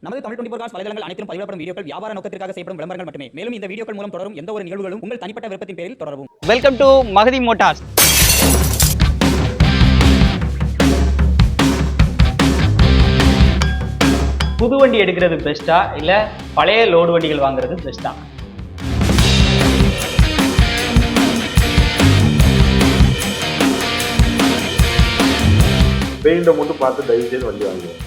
நமது தமிழ் 24 காஸ் வலைதளங்கள் அனைத்தும் பதிவிடப்படும் வீடியோக்கள் வியாபார நோக்கத்திற்காக செய்யப்படும் விளம்பரங்கள் மட்டுமே. மேலும் இந்த வீடியோக்கள் மூலம் தொடரும் எந்த ஒரு நிகழ்வுகளும் உங்கள் தனிப்பட்ட விருப்பத்தின் பேரில் தொடரவும். Welcome to Magathi Motors. புது வண்டி எடுக்கிறது பெஸ்ட்டா இல்ல பழைய லோடு வண்டிகள் வாங்குறது பெஸ்ட்டா? பெயிண்டை மட்டும் பார்த்து தயவு செய்து வண்டி வாங்குவோம்.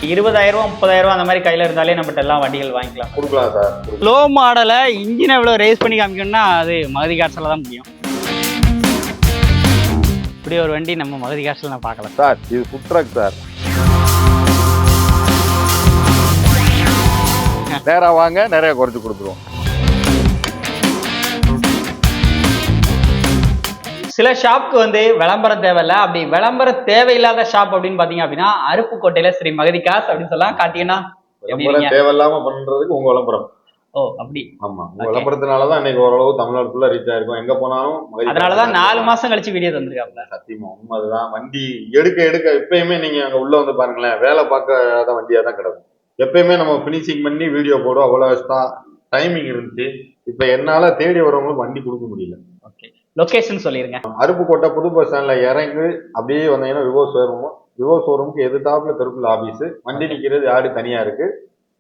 20,000 30,000 அந்த மாதிரி கையில இருந்தாலே நம்மகிட்ட எல்லாம் வண்டிகள் வாங்கிக்கலாம். கொடுக்கலாம் சார். லோ மாடலை இன்ஜின் எவ்வளோ ரேஸ் பண்ணி காமிக்கணும்னா அது மகதி கார்ஸில் தான் முடியும். இப்படி ஒரு வண்டி நம்ம மகதி கார்ஸில் நான் பார்க்கலாம் சார். இது ஃபுட் ட்ரக் சார். நேரா வாங்க, நிறைய குறைச்சு கொடுத்துருவோம். சில ஷாப்க்கு வந்து விளம்பரம் தேவையில்ல. அப்படி விளம்பரம் தேவையில்லாத ஷாப் அப்படின்னு பாத்தீங்க அப்படின்னா அருப்புக்கோட்டையில ஸ்ரீ மகதி காஸ் அப்படின்னு சொல்லலாம். காட்டிங்கன்னா தேவையில்லாம பண்றதுக்கு உங்க விளம்பரம். ஓ அப்படி. ஆமா, உங்க விளம்பரத்தினாலதான் இன்னைக்கு ஓரளவு தமிழ்நாடு ஃபுல்லா ரீச் ஆயிருக்கும். எங்க போனாலும் அதனாலதான் 4 மாசம் கழிச்சு வீடியோ தந்திருக்காங்க. சத்தியமா உண்மை அதுதான். வண்டி எடுக்க எப்பயுமே நீங்க அங்க உள்ள வந்து பாருங்களேன், வேலை பார்க்காத வண்டியா தான் கிடக்கும். எப்பயுமே நம்ம பினிஷிங் பண்ணி வீடியோ போடும். அவ்வளவு டைமிங் இருந்துச்சு. இப்ப என்னால தேடி வரவங்களுக்கு வண்டி கொடுக்க முடியல. ஓகே, லொகேஷன் சொல்லிருங்க. அருப்புக்கோட்டை புது பஸ் ஸ்டாண்ட்ல இறங்கி அப்படியே வந்தீங்கன்னா விவோ ஷோரூமுக்கு எதிர்த்தாப்புல தெருக்குள்ள ஆபீஸ். வண்டி நிக்கிறது யாரு தனியா இருக்கு.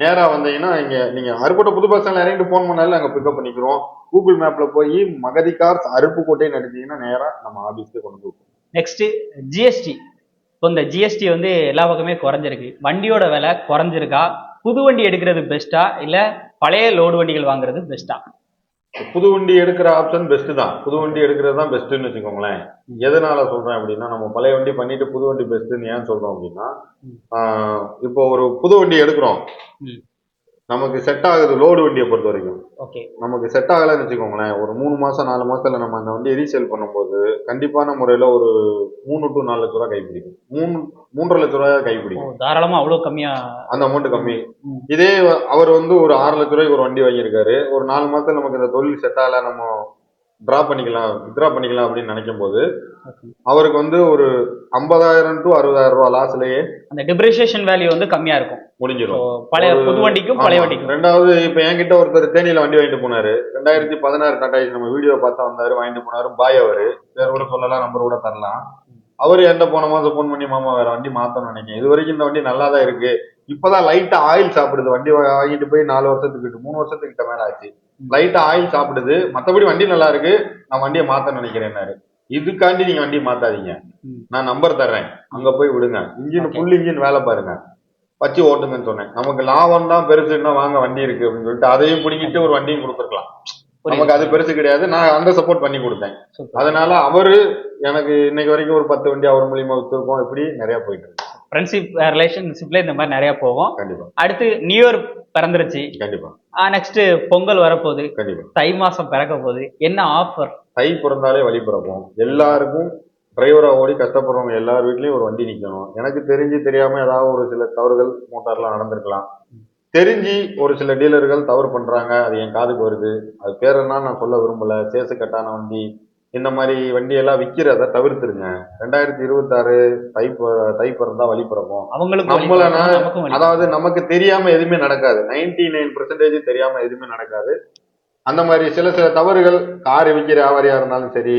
நேரா வந்தீங்கன்னா இங்க நீங்க அருப்புக்கோட்டை புது பஸ் ஸ்டாண்ட்ல இறங்கிட்டு போன் பண்ணாலும் அங்க பிக்கப் பண்ணிக்கிறோம். கூகுள் மேப்ல போய் மகதி கார்ஸ் அருப்புக்கோட்டைன்னு அடிச்சீங்கன்னா நேரா நம்ம ஆபீஸ்க்கு கொண்டு போவோம். Next GST. இப்போ இந்த ஜிஎஸ்டி வந்து எல்லா பக்கமே குறைஞ்சிருக்கு. வண்டியோட விலை குறைஞ்சிருக்கா? புது வண்டி எடுக்கிறது பெஸ்ட்டா இல்ல பழைய லோடு வண்டிகள் வாங்குறது பெஸ்ட்டா? புது வண்டி எடுக்கிற ஆப்ஷன் பெஸ்ட் தான். புது வண்டி எடுக்கிறது தான் பெஸ்ட்னு வச்சுக்கோங்களேன். எதனால சொல்றேன் அப்படின்னா, நம்ம பழைய வண்டி பண்ணிட்டு புது வண்டி பெஸ்ட்னு ஏன் சொல்றோம் அப்படின்னா, இப்போ ஒரு புது வண்டி எடுக்கிறோம், நமக்கு செட் ஆகுது. லோடு வண்டியை பொறுத்த வரைக்கும் நமக்கு செட் ஆகலன்னு வச்சுக்கோங்களேன். ஒரு 3 மாசம் 4 மாசத்துல நம்ம அந்த வண்டியை ரீசேல் பண்ணும்போது கண்டிப்பான முறையில ஒரு 3 to 4 லட்ச ரூபாய் கைப்பிடிக்கும். 3.5 லட்ச ரூபாய் கைப்பிடிக்கும். தாராளமா அவ்வளவு கம்மியா? அந்த அமௌண்ட் கம்மி. இதே அவர் வந்து ஒரு 6 லட்ச ரூபாய்க்கு ஒரு வண்டி வாங்கியிருக்காரு. ஒரு 4 மாசத்துல நமக்கு இந்த தொழில் செட் ஆகல, நம்ம வித்ரா பண்ணிக்கலாம் அப்படின்னு நினைக்கும் போது அவருக்கு வந்து ஒரு 50,000 to 60,000 ரூபாய் லாஸ்லயே அந்த டிப்ரிசியேஷன் வேல்யூ வந்து கம்மியா இருக்கும், முடிஞ்சிடும். பழைய புது வண்டிக்கும் பழைய வண்டிக்கும். ரெண்டாவது, இப்ப என்கிட்ட ஒருத்தர் தேனியில வண்டி வாங்கிட்டு போனாரு. 2016 டாடா ஏசி. நம்ம வீடியோ பார்த்தா வந்தாரு, வாங்கிட்டு போனாரு. பாய் அவரு, பேர் கூட சொல்லலாம், நம்பர் கூட தரலாம். அவரு என்கிட்ட போன மாசம் போன் பண்ணி, மாமா வேற வண்டி மாத்தணும்னு நினைக்கிறேன், இது வரைக்கும் இந்த வண்டி நல்லா தான் இருக்கு, இப்பதான் லைட்டா ஆயில் சாப்பிடுது. வண்டி வாங்கிட்டு போய் 4 வருஷத்துக்கு 3 வருஷத்துக்கிட்ட மேல ஆச்சு. லைட்டா ஆயில் சாப்பிடுது, மத்தபடி வண்டி நல்லா இருக்கு, நான் வண்டியை மாத்த நினைக்கிறேன்னாரு. இதுக்காண்டி நீங்க வண்டியை மாத்தாதீங்க, நான் நம்பர் தர்றேன், அங்க போய் விடுங்க, இன்ஜின் ஃபுல் இன்ஜின் வேலை பாருங்க, வச்சு ஓட்டுங்கன்னு சொன்னேன். நமக்கு லாபம் தான் பெருசுன்னா வாங்க வண்டி இருக்கு அப்படின்னு சொல்லிட்டு அதையும் பிடிக்கிட்டு ஒரு வண்டியும் கொடுத்துருக்கலாம். நமக்கு அது பெருசு கிடையாது. நான் அந்த சப்போர்ட் பண்ணி கொடுத்தேன். அதனால அவரு எனக்கு இன்னைக்கு வரைக்கும் ஒரு 10 வண்டி அவர் மூலியமா வித்துருக்கோம். இப்படி நிறைய போயிட்டு இருக்கு. ஃப்ரெண்ட்ஷிப் ரிலேஷன்ஷிப்ல இந்த மாதிரி நிறைய போகும். கண்டிப்பா. அடுத்து நியூ இயர் பிறந்துருச்சு. கண்டிப்பா. நெக்ஸ்ட் பொங்கல் வரப்போகுது. கண்டிப்பா. தை மாசம் பிறக்க போகுது. என்ன ஆஃபர்? தை பிறந்தாலே வழி பிறப்போம். எல்லாருக்கும் டிரைவரா ஓடி கஷ்டப்படுறவங்க எல்லார் வீட்லயும் ஒரு வண்டி நிக்கணும். எனக்கு தெரிஞ்சு தெரியாம ஏதாவது ஒரு சில தவறுகள் மோட்டார்லாம் நடந்திருக்கலாம். தெரிஞ்சு ஒரு சில டீலர்கள் தவறு பண்றாங்க, அது என் காதுக்கு வருது. அது பேர் என்ன நான் சொல்ல விரும்பல. சேசு கட்டான வண்டி, இந்த மாதிரி வண்டி எல்லாம் விற்கிறத தவிர்த்துருங்க. 2026 தை பிறந்தா வழி பிறப்போம். அதாவது நமக்கு தெரியாம எதுவுமே நடக்காது. 99% தெரியாம எதுவுமே நடக்காது. அந்த மாதிரி சில தவறுகள், கார் விற்கிற வியாபாரியா இருந்தாலும் சரி,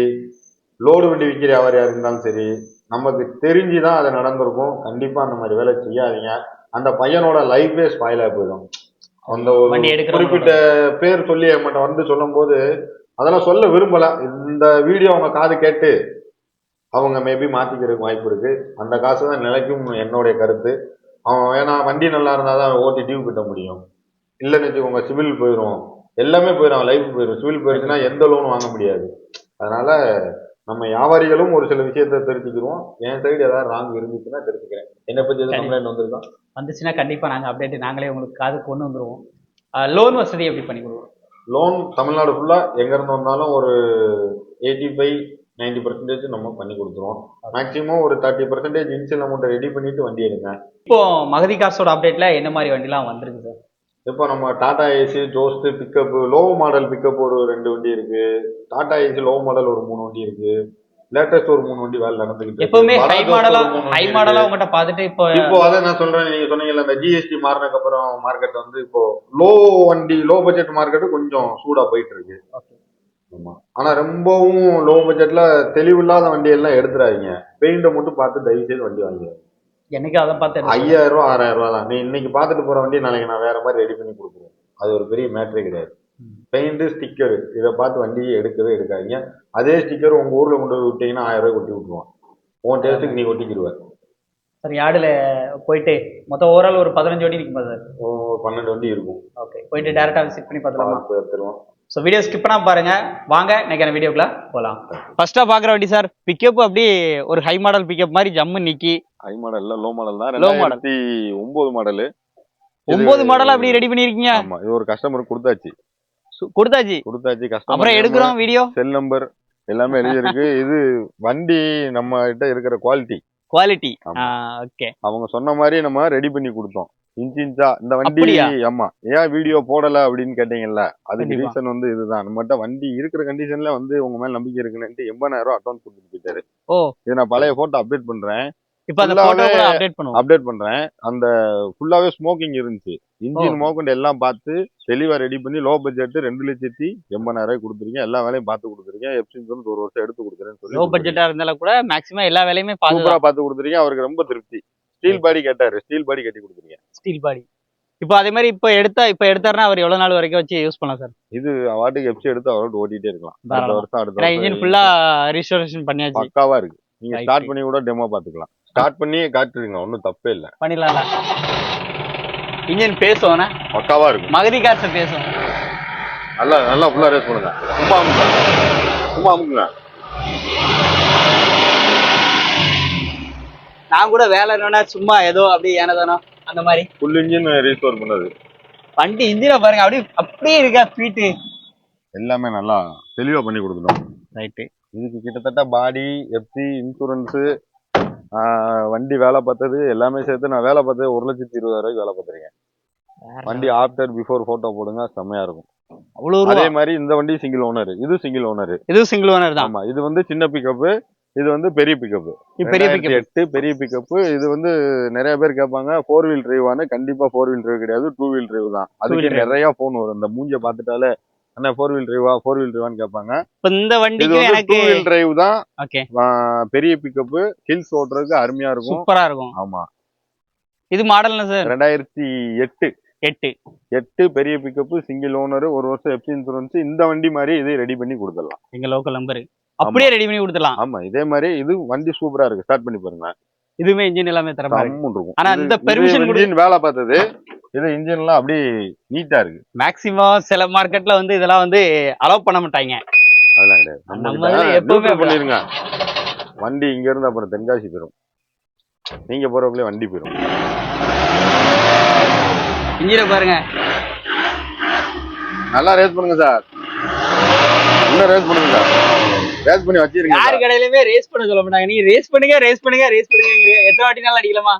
லோடு வண்டி விற்கிற வியாபாரியா இருந்தாலும் சரி, நமக்கு தெரிஞ்சுதான் அது நடந்திருக்கும். கண்டிப்பா அந்த மாதிரி வேலை செய்யாதீங்க. அந்த பையனோட லைஃபே ஸ்பாயில் ஆகி போயிடும். அந்த ஒரு குறிப்பிட்ட பேர் சொல்லி என்கிட்ட வந்து சொல்லும் போது அதெல்லாம் சொல்ல விரும்பல. இந்த வீடியோ அவங்க காது கேட்டு அவங்க மேபி மாத்திக்கிறதுக்கு வாய்ப்பு இருக்கு. அந்த காசு தான் நிலைக்கும் என்னுடைய கருத்து. அவன் வேணா, வண்டி நல்லா இருந்தாதான் ஓட்டி டியூ கட்ட முடியும். இல்லைன்னு வச்சுக்கோங்க, சிவில் போயிடும், எல்லாமே போயிடும், லைஃப் போயிடும். சிவில் போயிடுச்சுன்னா எந்த லோனும் வாங்க முடியாது. அதனால நம்ம வியாபாரிகளும் ஒரு சில விஷயத்த தெரிஞ்சுக்கிறோம். என் சைடு ஏதாவது ராங் இருந்துச்சுன்னா தெரிஞ்சுக்கிறேன். என்னை பத்தி எதுவும் கம்ப்ளைண்ட் வந்துச்சுன்னா கண்டிப்பா நாங்க அப்டேட் நாங்களே உங்களுக்கு காது கொண்டு வந்துருவோம். லோன் வசதி எப்படி பண்ணி கொடுவோம்? லோன் தமிழ்நாடு ஃபுல்லா எங்க இருந்து வந்தாலும் ஒரு 85-90% நம்ம பண்ணி கொடுத்துருவோம். மேக்சிமம் ஒரு 30% இன்சியல் அமௌண்ட் ரெடி பண்ணிட்டு வண்டி எடுங்க. இப்போ மகதி கார்ஸோட அப்டேட்ல என்ன மாதிரி வண்டிலாம் வந்திருக்கு சார்? இப்போ நம்ம டாடா ஏசி, ஜோஸ்ட் பிக்கப், லோ மாடல் பிக்கப் ஒரு 2 வண்டி இருக்கு. டாடா ஏசி லோ மாடல் ஒரு 3 வண்டி இருக்கு. லேட்டஸ்ட் ஒரு 3 வண்டி வேலை நடந்துகிட்டு இருக்கு. எப்பவுமே Bajaj ஹை ஒரு மாடலா 3 ஹை வண்டி மாடலா இருக்கு. உங்ககிட்ட பார்த்துட்டு இப்போ இப்போ அதை நான் சொல்றேன், நீங்க சொன்னீங்கல்ல இந்த ஜிஎஸ்டி மாறினதுக்கு அப்புறம் மார்க்கெட் வந்து இப்போ லோ வண்டி, லோ பட்ஜெட் மார்க்கெட் கொஞ்சம் சூடா போயிட்டு இருக்கு. ஆமா. ஆனா ரொம்பவும் லோ பட்ஜெட்ல தெளிவில்லாத வண்டி எல்லாம் எடுத்துறாதீங்க. பெயிண்ட மட்டும் பார்த்து தயவு செய்து வண்டி வாங்கிடுங்க. என்னைக்கு அதை பார்த்து 5000 ரூபா 6000 ரூபா தான். நீ இன்னைக்கு பார்த்துட்டு போற வண்டி நாளைக்கு நான் வேற மாதிரி ரெடி பண்ணி கொடுக்குறேன். அது ஒரு பெரிய மேட்டரே கிடையாது. பெயிண்ட், ஸ்டிக்கர் இதை பார்த்து வண்டியை எடுக்கவே எடுக்காதீங்க. அதே ஸ்டிக்கர் உங்க ஊர்ல கொண்டு போய் விட்டீங்கன்னா 1000 ரூபாய் கொட்டி விட்டுருவான். உன் டேஸ்ட்டுக்கு நீ ஒட்டிக்கிடுவ. சார் யார்டுல போயிட்டு மொத்தம் ஓவரால் ஒரு 15 வண்டி நிற்குமா சார்? 12 வண்டி இருக்கும். ஓகே, போயிட்டு டேரக்டா விசிட் பண்ணி பார்த்துலாமா? எடுத்துருவோம். ஸோ வீடியோ ஸ்கிப் பண்ணா பாருங்க. வாங்க இன்னைக்கான வீடியோக்குள்ள போகலாம். ஃபர்ஸ்டா பாக்குற வண்டி சார் பிக்கப் அப்படியே ஒரு ஹை மாடல் பிக்கப் மாதிரி ஜம்மு நிக்கி. ஹை மாடல் இல்ல, லோ மாடல் தான். Low model 2009 model. 9 மாடல் அப்படி ரெடி பண்ணிருக்கீங்க? ஆமா, இது ஒரு கஸ்டமருக்கு கொடுத்தாச்சு. கொடுத்தாச்சு கஸ்டமர் அப்புறம் எடுக்கிறோம் வீடியோ. செல் நம்பர் எல்லாமே எழுதியிருக்கு. இது வண்டி நம்ம கிட்ட இருக்கிற குவாலிட்டி. ஓகே, அவங்க சொன்ன மாதிரி நம்ம ரெடி பண்ணி கொடுத்தோம். இன்ச்சா இந்த வண்டி. ஆமா, ஏன் வீடியோ போடல அப்படின்னு கேட்டீங்கல்ல, அதுக்கு ரீசன் வந்து இதுதான். நம்மகிட்ட வண்டி இருக்கிற கண்டிஷன்ல வந்து உங்க மேல நம்பிக்கை இருக்குன்னு 80,000 ரூபாய் அட்வான்ஸ் கொடுத்துட்டு போயிட்டாரு. இது நான் பழைய போட்டோ அப்டேட் பண்றேன். இப்ப அந்த போட்டோ கூட அப்டேட் பண்றேன். அந்த ஃபுல்லாவே ஸ்மோக்கிங் இருந்துச்சு. இன்ஜின் மோக்கண்ட் எல்லாம் பார்த்து தெளிவா ரெடி பண்ணி லோ பட்ஜெட் 2,80,000 ரூபாய் கொடுத்துருக்கீங்க. எல்லா வேலையும் பார்த்து கொடுத்துருக்கீங்க. எப்சின்ஸ் ஒரு வருஷம் எடுத்து கொடுக்குறேன்னு சொல்லி லோ பட்ஜெட்டா இருந்தாலும் கூட மேக்ஸிமம் எல்லா வேலையுமே சூப்பரா பார்த்து கொடுத்துருக்கீங்க. அவருக்கு ரொம்ப திருப்தி. ஸ்டீல் பாடி கேட்டாரு, ஸ்டீல் பாடி கட்டி கொடுத்துருக்கீங்க. ஸ்டீல் பாடி. இப்போ அதே மாதிரி இப்போ எடுத்தாருன்னா அவர் எவ்வளவு நாள் வரைக்கும் வச்சு யூஸ் பண்ணலாம் சார்? இது வாட்டுக்கு எப்சி எடுத்து அவரோட ஓட்டிட்டே இருக்கலாம். அடுத்த இன்ஜின் ஃபுல்லா ரிஸ்டோரேஷன் பண்ணியாச்சு. பக்காவா இருக்கு. நீங்க ஸ்டார்ட் பண்ணி கூட டெமோ பாத்துக்கலாம். ஸ்டார்ட் பண்ணி காட்டுறீங்க, ஒன்றும் தப்பே இல்லை. பண்ணிடலாம்ல. இன்ஜின் பேசுவோண்ணா, பக்காவா இருக்கும். மகதி கார்ஸ் பேசுவோம். நல்லா ஃபுல்லா ரேஸ் பண்ணுங்க. சும்மா அமுக்குங்க. நான் கூட வேலை என்னன்னா சும்மா ஏதோ அப்படியே ஏனதானோ அந்த மாதிரி ஃபுல் இன்ஜின் ரீஸ்டோர் பண்ணது. வண்டி இன்ஜினை பாருங்க, அப்படியே இருக்கா ஸ்வீட்டு. எல்லாமே நல்லா தெளிவா பண்ணி கொடுத்துட்டோம். ரைட்டு. இதுக்கு கிட்டத்தட்ட பாடி, எஃப்சி, இன்சூரன்ஸு, வண்டி வேலை பார்த்தது எல்லாமே சேர்த்து நான் வேலை பார்த்தது 1,20,000 வேலை பார்த்துருக்கேன். வண்டி ஆஃப்டர் பிஃபோர் போட்டோ போடுங்க, செம்மையா இருக்கும். அதே மாதிரி இந்த வண்டி சிங்கிள் ஓனர். இது சிங்கிள் ஓனர் தான். ஆமா, இது வந்து சின்ன பிக்கப், இது வந்து பெரிய பிக்கப். பெரிய பிக்கப். இது வந்து நிறைய பேர் கேட்பாங்க 4 வீல் டிரைவானு. கண்டிப்பா 4 வீல் டிரைவ் கிடையாது, 2 வீல் டிரைவ் தான். அதுக்கு நிறைய போன் வரும். இந்த மூஞ்ச பாத்துட்டாலே அண்ணா 4 வீல் டிரைவான்னு கேட்பாங்க. இந்த வண்டிக்கு எனக்கு 2 வீல் டிரைவ் தான். ஓகே, பெரிய பிக்கப், ஹில்ஸ் ஓட்டுறதுக்கு அருமையா இருக்கும், சூப்பரா இருக்கும். ஆமா, இது மாடல் சார் 2008 பெரிய பிக்கப், சிங்கிள் ஓனர், 1 வருஷம் எஃப்சி இன்சூரன்ஸ். இந்த வண்டி மாதிரி இது ரெடி பண்ணி கொடுத்துடலாம். எங்க லோக்கல் நம்பர் அப்படியே ரெடி பண்ணி கொடுத்துடலாம். ஆமா, இதே மாதிரி இது வண்டி சூப்பரா இருக்கு. ஸ்டார்ட் பண்ணி பாருங்க. இதுமே இன்ஜின் எல்லாமே தரமா இருக்கும். ஆனா இந்த பெர்மிஷன் இன்ஜின் வேலை பார்த்தது. இது இன்ஜின் எல்லாம் அப்படியே நீட்டா இருக்கு. மேக்ஸிமம் சில மார்க்கெட்ல வந்து இதெல்லாம் வந்து அலோவ் பண்ண மாட்டாங்க. அதெல்லாம் கிடையாது. நம்ம எப்பவுமே பண்ணிருங்க. வண்டி இங்க இருந்து அப்புறம் தென்காசி போயிடும். நீங்க போறவங்களே வண்டி போயிடும். இன்ஜினை பாருங்க. நல்லா ரேஸ் பண்ணுங்க சார். இன்னும் ரேஸ் பண்ணுங்க சார். ரேஸ் பண்ணி வச்சிருங்க. யார் கடையிலுமே ரேஸ் பண்ண சொல்ல மாட்டாங்க. நீ ரேஸ் பண்ணுங்க. எத்தனை வாட்டினாலும் அடிக்கலாமா?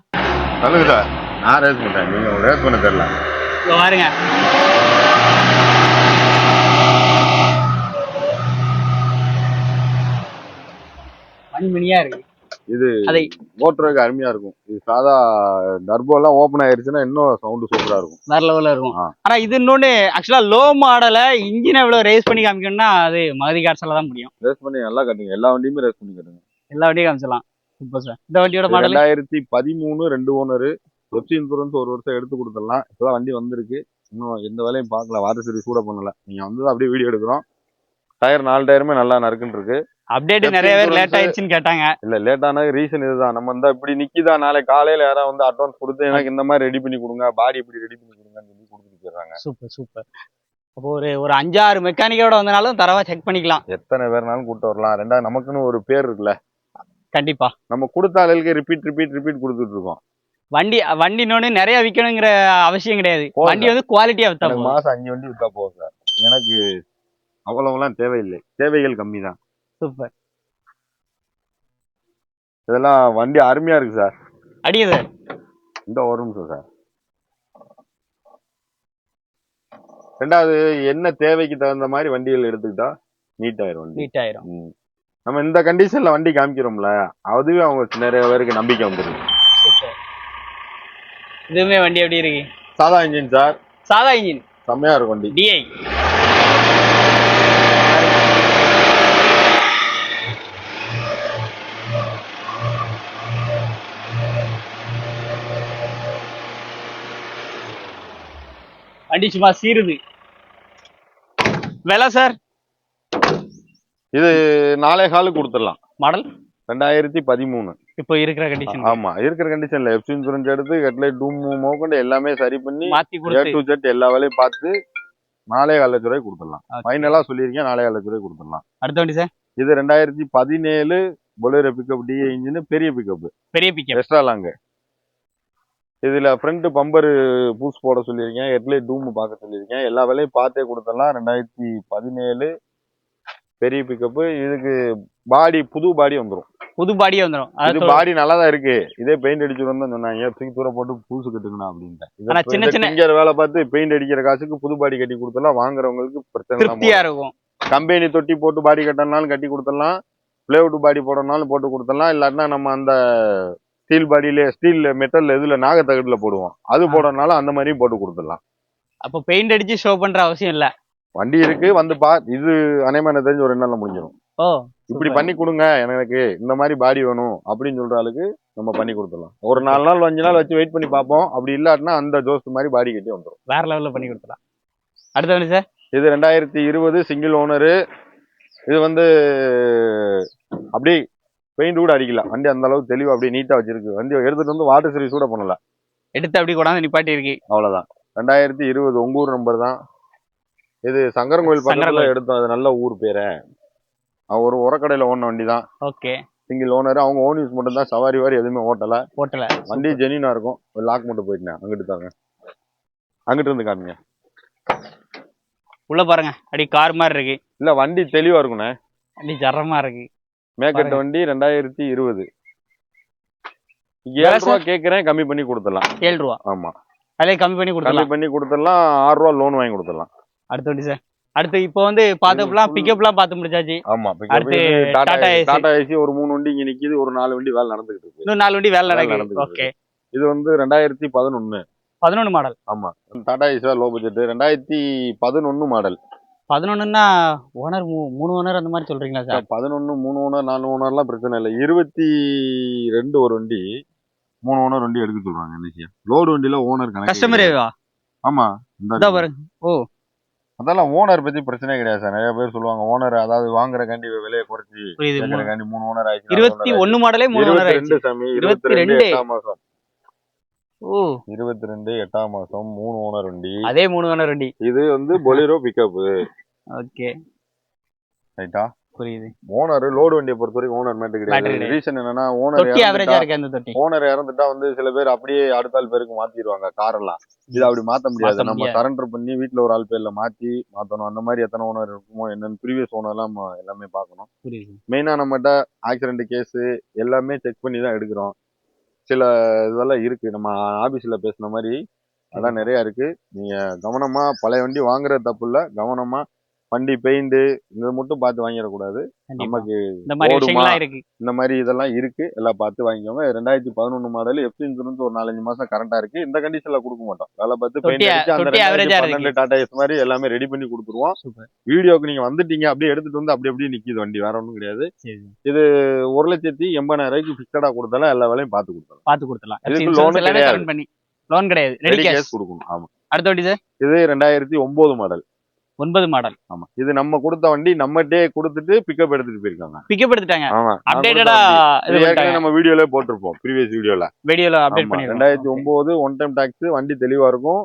சொல்லுங்க சார். நான் ரேஸ் பண்றேன், நீங்க ரேஸ் பண்ண தெரியல. பாருங்க, மணிமணியா இருக்கு. இது ஓட்டுறதுக்கு அருமையா இருக்கும். இது சாதா டர்போ எல்லாம் ஓபன் ஆயிருச்சுன்னா இன்னும் சவுண்ட் சூப்பரா இருக்கும், வேற லெவல்ல இருக்கும். ஆனா இது இன்னொன்னு ஆக்சுவலா லோ மாடல இன்ஜின் எவ்வளவு ரேஸ் பண்ணி காமிக்கணும்னா அது மகதி கார்ஸ்ல தான் முடியும். ரேஸ் பண்ணி நல்லா காட்டுங்க. எல்லா வண்டியுமே ரேஸ் பண்ணி காட்டுங்க. எல்லா வண்டியும் காமிச்சலாம். Super sir. இந்த வண்டியோட மாடல் 2013 2 ஓனர், எஃப்சி இன்சூரன்ஸ் 1 வருஷம் எடுத்து கொடுத்துடலாம். இப்பதான் வண்டி வந்திருக்கு. இன்னும் எந்த வேலையும் பார்க்கல, வாட்டர் சர்வீஸ் கூட பண்ணல. நீங்க வந்து அப்படியே வீடியோ எடுக்கிறோம். டயர் 4 டயருமே நல்லா நறுக்குன்னு இருக்கு. அப்டேட் நிறைய பேர் லேட் ஆயிடுச்சுன்னு கேட்டாங்க. இல்ல, லேட் ஆன ரீசன் இதுதான். நம்ம இந்த இப்படி நிக்கிதா, நாளைக்கு காலையில யாராவது வந்து அட்வான்ஸ் கொடுத்து எனக்கு இந்த மாதிரி ரெடி பண்ணி கொடுங்க, பாடி இப்படி ரெடி பண்ணி கொடுங்கன்னு சொல்லி கொடுத்துட்டு போயிடுறாங்க. சூப்பர். அப்போ ஒரு 5-6 மெக்கானிக்கோட வந்தனாலும் தரவா செக் பண்ணிக்கலாம். எத்தனை பேர்னாலும் கூட்டு வரலாம். ரெண்டாவது நமக்குன்னு ஒரு பேர் இருக்குல்ல. கண்டிப்பா நம்ம கொடுத்த ஆளுக்கு ரிப்பீட் கொடுத்துட்டு இருக்கோம். வண்டி இன்னொன்னு நிறைய விற்கணுங்கிற அவசியம் கிடையாது. வண்டி வந்து குவாலிட்டியா வித்தா போதும். மாசம் 5 வண்டி வித்தா போதும் சார். எனக்கு அவ்வளவுலாம் தேவையில்லை, தேவைகள் கம்மி தான். சூப்பர். இதெல்லாம் வண்டி அருமையா இருக்கு சார். அடிக்குது இந்த ஒரு நிமிஷம் சார். ரெண்டாவது என்ன தேவைக்கு தகுந்த மாதிரி வண்டிகள் எடுத்துக்கிட்டா நீட் ஆயிரும். நம்ம இந்த கண்டிஷன்ல வண்டி காமிக்கிறோம்ல, அதுவே அவங்க நிறைய பேருக்கு நம்பிக்கை வந்துருக்கு. சூப்பர். இதுவுமே வண்டி எப்படி இருக்கு? சாதா இன்ஜின் சார். சாதா இன்ஜின் செம்மையா இருக்கும் வண்டி. டிஐ. வண்டி சும்மா சீருது. விலை சார்? இது 4.25 கொடுத்துடலாம். மாடல் 2013. இப்போ இருக்கிற கண்டிஷன். ஆமா, இருக்கிற கண்டிஷன்ல எஃப்சி இன்சூரன்ஸ் எடுத்து ஹெட்லைட் டூம் மோக்கொண்டு எல்லாமே சரி பண்ணி மாத்தி A கொடுத்து to Z எல்லா வேலையும் பார்த்து 4.25 லட்ச ரூபாய் கொடுத்துடலாம். ஃபைனலா சொல்லியிருக்கேன் 4.25 லட்ச ரூபாய் கொடுத்துடலாம். அடுத்த வண்டி சார்? இது 2017 பொலேரோ பிக்கப் டிஏ இன்ஜின், பெரிய பிக்கப், பெரிய பிக்கப், எக்ஸ்ட்ரா லாங். இதுல ஃப்ரண்ட் பம்பர் பூஸ் போட சொல்லியிருக்கேன், ஹெட்லைட் டூம் பார்க்க சொல்லியிருக்கேன், எல்லா வேலையும் பார்த்தே கொடுத்துடலாம். 2017 பெரிய பிக்கப். இதுக்கு பாடி புது பாடி வந்துடும். புது பாடியே வந்துடும். இது பாடி நல்லா தான் இருக்கு. இதே பெயிண்ட் அடிச்சுட்டு தான் சொன்னாங்க, தூக்கி தூர போட்டு பூசு கட்டுக்கணும் அப்படின்ட்டு. சின்ன சின்ன வேலை பார்த்து பெயிண்ட் அடிக்கிற காசுக்கு புது பாடி கட்டி கொடுத்துடலாம். வாங்குறவங்களுக்கு பிரச்சனை திருப்தியா இருக்கும். கம்பெனி தொட்டி போட்டு பாடி கட்டணும்னாலும் கட்டி கொடுத்துடலாம், பிளேவுட் பாடி போடணும்னாலும் போட்டு கொடுத்துடலாம். இல்லாட்டினா நம்ம அந்த ஸ்டீல் பாடியில ஸ்டீல் மெட்டல் இதுல நாகத்தகடுல போடுவோம், அது போடணும்னாலும் அந்த மாதிரியும் போட்டு கொடுத்துடலாம். அப்போ பெயிண்ட் அடிச்சு ஷோ பண்ற அவசியம் இல்ல. வண்டி இருக்கு, வந்து இது அனைமான தெரிஞ்சு ஒரு 2 நாள்ல முடிஞ்சிடும். ஓ, இப்படி பண்ணி கொடுங்க, எனக்கு இந்த மாதிரி பாடி வேணும் அப்படின்னு சொல்ற ஆளுக்கு நம்ம பண்ணி கொடுத்துடலாம். ஒரு 4 நாள் 5 நாள் வச்சு வெயிட் பண்ணி பார்ப்போம். அப்படி இல்லாட்டினா அந்த ஜோஸ் மாதிரி பாடி கட்டி வந்துடும். வேற லெவல்ல பண்ணி கொடுத்துடலாம். அடுத்த வண்டி சார்? இது 2020 சிங்கிள் ஓனரு. இது அப்படியே பெயிண்ட் கூட அடிக்கல, வண்டி அந்த அளவுக்கு தெளிவா அப்படியே நீட்டா வச்சிருக்கு. வண்டி எடுத்துட்டு வந்து வாட்டர் சர்வீஸ் கூட பண்ணல, எடுத்து அப்படி கொண்டாந்து நிப்பாட்டி இருக்கு. அவ்வளவுதான். 2020 உங்க ஊர் நம்பர் தான். இது சங்கரன்கோயில் பக்கத்துல எடுத்தோம். அது நல்ல ஊர் பேரு. ஒரு உரக்கடையில ஓடின வண்டி தான். ஓகே. சிங்கிள் ஓனர், அவங்க ஓன் யூஸ் மட்டும் தான், சவாரி வாரி எதுவுமே ஓட்டல. வண்டி ஜெனினா இருக்கும். லாக் மட்டும் போயிட்டேன். அங்கிட்டு தாங்க, அங்கிட்டு இருந்து காட்டுங்க. உள்ள பாருங்க, அடி கார் மாதிரி இருக்கு. இல்ல வண்டி தெளிவா இருக்குண்ணே, வண்டி ஜரமா இருக்கு. மேக்கெட் வண்டி 2020. 7 ரூபா கேக்குறேன், கம்மி பண்ணி கொடுத்துடலாம். 7 ரூபா? ஆமா, அதே கம்மி பண்ணி கொடுத்துடலாம். 6 ரூபா லோன் வாங்கி கொடுத்துடலாம். அடுத்த வண்டி சார்? அடுத்து இப்போ பாத்தப்பலாம் பிக்கப்லாம் பார்த்து முடிச்சாச்சு. ஆமா, அடுத்து டாடா ஏசி ஒரு 3 வண்டி இங்க நிக்குது. ஒரு 4 வண்டி வேலை நடந்துகிட்டு இருக்கு. இன்னும் 4 வண்டி வேலை நடக்குது. ஓகே. இது 2011 மாடல். ஆமா, Tata Ace low budget. 2011 model. 11ன்னா ஓனர் 3 ஓனர் அந்த மாதிரி சொல்றீங்களா சார்? 11 3 ஓனர் 4 ஓனர்லாம் பிரச்சனை இல்லை. 22 ஒரு வண்டி, 3 ஓனர் வண்டி எடுக்க சொல்றாங்க. என்ன லோடு வண்டியில ஓனர் கணக்கு கஸ்டமரேவா? ஆமா, இந்த பாருங்க. ஓ, அதெல்லாம் ஓனர் பத்தி பிரச்சனையே கிடையாது சார். நிறைய பேர் சொல்லுவாங்க ஓனர், அதாவது வாங்குறக்காண்டி விலையை குறைச்சி 3 ஓனர் ஆயிடுச்சு. 21 மாடலே 3 ஓனர் ஆயிடுச்சு. 22 8ஆம் மாசம். ஓ, 22 8ஆம் மாசம் 3 ஓனர் வண்டி. அதே 3 ஓனர் வண்டி. இது பொலேரோ பிக்கப். ஓகே, ரைட்டா? புரியுது. ஓனர் லோடு வண்டியை பொறுத்த வரைக்கும் ஓனர் மேட்டர் கிடையாது. ரீசன் என்னன்னா, ஓனர் இறந்துட்டா சில பேர் அப்படியே அடுத்த ஆள் பேருக்கு மாத்திடுவாங்க கார் எல்லாம். இது அப்படி மாத்த முடியாது. நம்ம சரண்டர் பண்ணி வீட்டுல ஒரு ஆள் பேர்ல மாத்தணும். அந்த மாதிரி எத்தனை ஓனர் இருக்குமோ என்னன்னு ப்ரீவியஸ் ஓனர் எல்லாம் எல்லாமே பார்க்கணும். மெயினா நம்மகிட்ட ஆக்சிடென்ட் கேஸ் எல்லாமே செக் பண்ணி தான் எடுக்கிறோம். சில இதெல்லாம் இருக்கு, நம்ம ஆபீஸ்ல பேசின மாதிரி அதான் நிறைய இருக்கு. நீங்க கவனமா பழைய வண்டி வாங்குற தப்பு இல்ல, கவனமா வண்டி பெயிண்ட் இதை மட்டும் பார்த்து வாங்கிடக்கூடாது. நமக்கு இந்த மாதிரி இதெல்லாம் இருக்கு, எல்லாம் பார்த்து வாங்கிக்கோங்க. 2011 மாடல், எஃப்சி இன்சூரன்ஸ் ஒரு 4-5 மாசம் கரண்டா இருக்கு. இந்த கண்டிஷன்ல கொடுக்க மாட்டோம். வேலை பார்த்து பெயிண்ட் அடிச்சு அந்த 2012 டாடா ஏஸ் மாதிரி எல்லாமே ரெடி பண்ணி கொடுத்துருவோம். வீடியோக்கு நீங்க வந்துட்டீங்க, அப்படியே எடுத்துட்டு வந்து அப்படியே நிக்குது வண்டி, வேற ஒன்றும் கிடையாது. இது 1,80,000 பிக்சடா கொடுத்தாலும் எல்லா வேலையும் பார்த்து கொடுத்தலாம். இதுக்கு லோன் கிடையாது, லோன் கிடையாது, ரெடி கேஷ் கொடுக்கணும். ஆமா. அடுத்த வண்டி சார்? இது 2009 மாடல். 9 மாடல். ஆமா, இது நம்ம கொடுத்த வண்டி நம்மட்டே கொடுத்துட்டு பிக்கப் எடுத்துட்டு போயிருக்காங்க. பிக்கப் எடுத்துட்டாங்க. ஆமா, அப்டேட்டடா நம்ம வீடியோல போட்டிருப்போம், ப்ரீவியஸ் வீடியோல அப்டேட் பண்ணிருக்கோம். 2009 ஒன் டைம் டாக்ஸ், வண்டி தெளிவா இருக்கும்.